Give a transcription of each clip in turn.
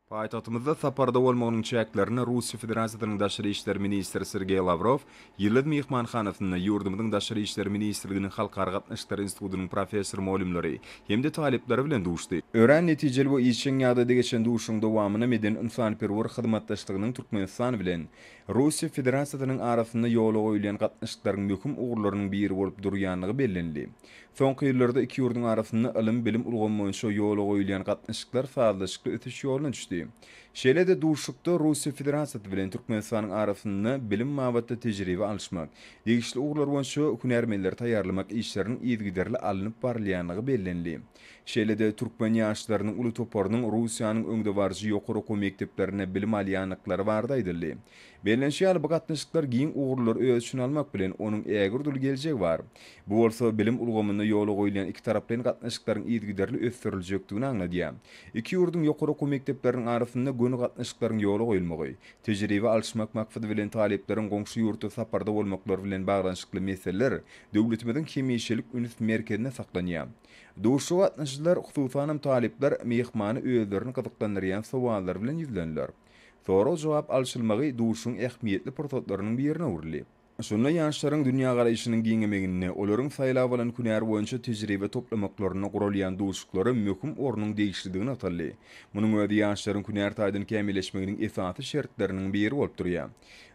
Paytahtymyzda saparda bolmagynyň çäklerini Russiýa Federatsiýasynyň daşary işler ministri Sergey Lavrov ýyllyd mehmanhanasyna ýurdumyň daşary işler ministrliginiň halkara gatnaşyklary institutynyň professor molimleri hemde talipleri bilen duşdy. Ören netijeli bu işçiň ýagdaýda geçen duşuň dowamyna meden insanperwer hyzmatdaşlygynyň Türkmenistan bilen Russiýa Federatsiýasynyň arasynda ýola goýulan gatnaşyklaryň möhüm ugurlarynyň biri bolup durýanlygy bellenli. Soňky ýyllarda iki ýurdun arasynda ilim bilim ulgamanyşy ýola goýulan gatnaşyklar faazlaşykly ötüş ýoluna düşdi. Şeýle-de duşukda Russiýa Federatsiýasy bilen Türkmenistanyň arasynda bilim mabatda tejribe alşmak, degişli ugurlar boýunça hünärmenler taýýarlamak işleriniň ýetgiderli alınıp barylýanlygy bellenli. Şeýle-de türkmen ýaşlarynyň uly toparynyň Russiýanyň öňde barjy ýokary okuw mekdeplerine bilim alýanlyklary bardaýdyly. Bellenşýär bu gatnaşyklar giň ugurlar öz üçin almak bilen onuň ägir dul geljegi bar. Bu bolsa bilim ulgamyna ýola goýulan iki taraply gatnaşyklaryň ýetgiderli ösdüriljekdigini aňladýar. Iki ýurdun ýokary okuw mekdepleriniň arasynda gönü gatnaşyklaryň ýola goýulmagy, tejribe alşmak maksady bilen taliplerin goňşy ýurtda saparda bolmaklary bilen baglanşykly meseleler döwletimiziň kemişelik ünit merkezine saklanýar. Duşu gatnaşyklar hususan talipler mehmany özlerini gyzyklandyrýan sowallar bilen ýüzlenler. Soraw jogap alşylmagy duşuň ähmiýetli protoklarynyň birine urilýar. Şunda ýaşlaryň dünýä garaýşynyň giňemegine, olaryň saýlap alan günär boýunça tejribe toplamaklaryna gurulýan duşuklary möhüm ornuň degişligini ataldy. Munyň öňde ýaşlaryň günär taýdan kämilleşmeginiň esasy şertleriniň biri bolup durýar.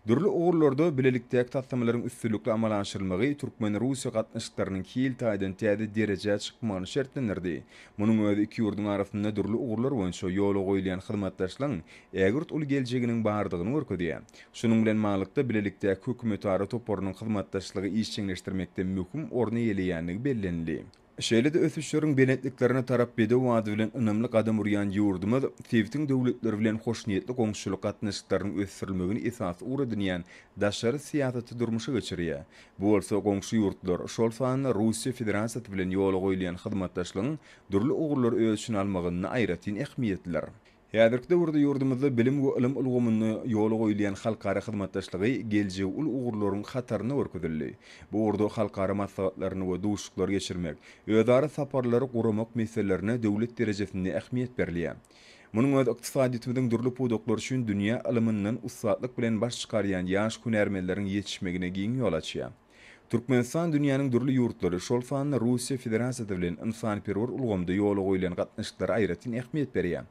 Dürli ugurlarda bilelikdäki tassamaryň üstünlikli amal aşyrylmagy Türkmen Russiýa gatnaşyklarynyň kil taýdan täze derejä çykmagyny şertlendirdi. Munyň öňde iki ýurdun arasynda dürli ugurlar boýunça ýola goýulan hyzmatdaşlygyň ägirt ul geljeginiň bardygyny görkezýär. Şunyň bilen maglykda bilelikdäki hökümet ara toparynyň hyzmatdaşlygy işçiňleşdirmekde möhüm orny ýelýänligi bellenli. Şeýle-de ösüşleriň benetliklerine tarap bede wady bilen ynamly gadam urýan ýurdumyz Sewitiň döwletleri bilen hoşniýetli goňşulyk gatnaşyklaryň ösdürilmegini esas uradynýan daşary siýasaty durmuşa geçirýär. Bu bolsa goňşy ýurtlar şol sany Russiýa Federatsiýasy bilen ýola goýulan hyzmatdaşlygyň dürli ugurlar öz üçin almagyny aýratyn ähmiýetliler. Häzirki döwürde ýurdumyzda bilim we ilim ulgamyny ýola goýulan halkara hyzmatdaşlygy geljegi ul ugurlaryň hataryna görkezildi. Bu urda halkara maslahatlaryny we duşuklary geçirmek, özara saparlary guramak meselelerine döwlet derejesinde ähmiýet berilýär. Munyň öz ykdysadyýetimiziň dürli pudoklary üçin dünýä iliminden ussatlyk bilen baş çykarýan ýaş hünärmenleriň ýetişmegine giň ýol açýar. Türkmenistan dünýäniň dürli ýurtlary şol sany Russiýa Federatsiýasy bilen insanperwer ulgamda ýola goýulan gatnaşyklary aýratyn ähmiýet berýär.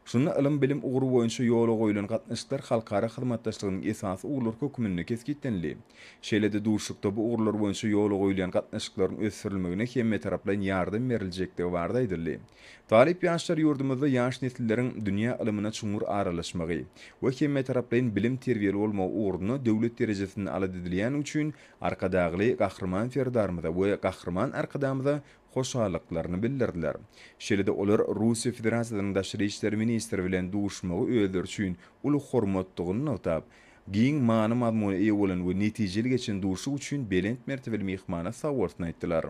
Şunda ilim bilim uguru boýunça ýola goýulan gatnaşyklar halkara hyzmatdaşlygynyň esasy ugurlar hökümine kesgitdenli. Şeýle-de duşukda bu ugurlar boýunça ýola goýulan gatnaşyklaryň ösdürilmegine hemme taraplan ýardym beriljekdigi bardaýdyly. Talip ýaşlar ýurdumyzda ýaş nesilleriň dünýä ilimine çuňur aralaşmagy we hemme taraplan bilim terbiyeli bolmagy ugruna döwlet derejesinde aladydylýan üçin arkadagly gahrman ferdarmyda we gahrman arkadamyda hoşalyklaryny bildirdiler. Şeýle-de olar Russiýa Federatsiýasynyň daşary işler ministri bilen duşmagy özleri üçin uly hormatdygyny atap, giň many mazmuny eýe bolan we netijeli geçen duşu üçin belent mertebeli mehmana sag bolsun aýtdylar.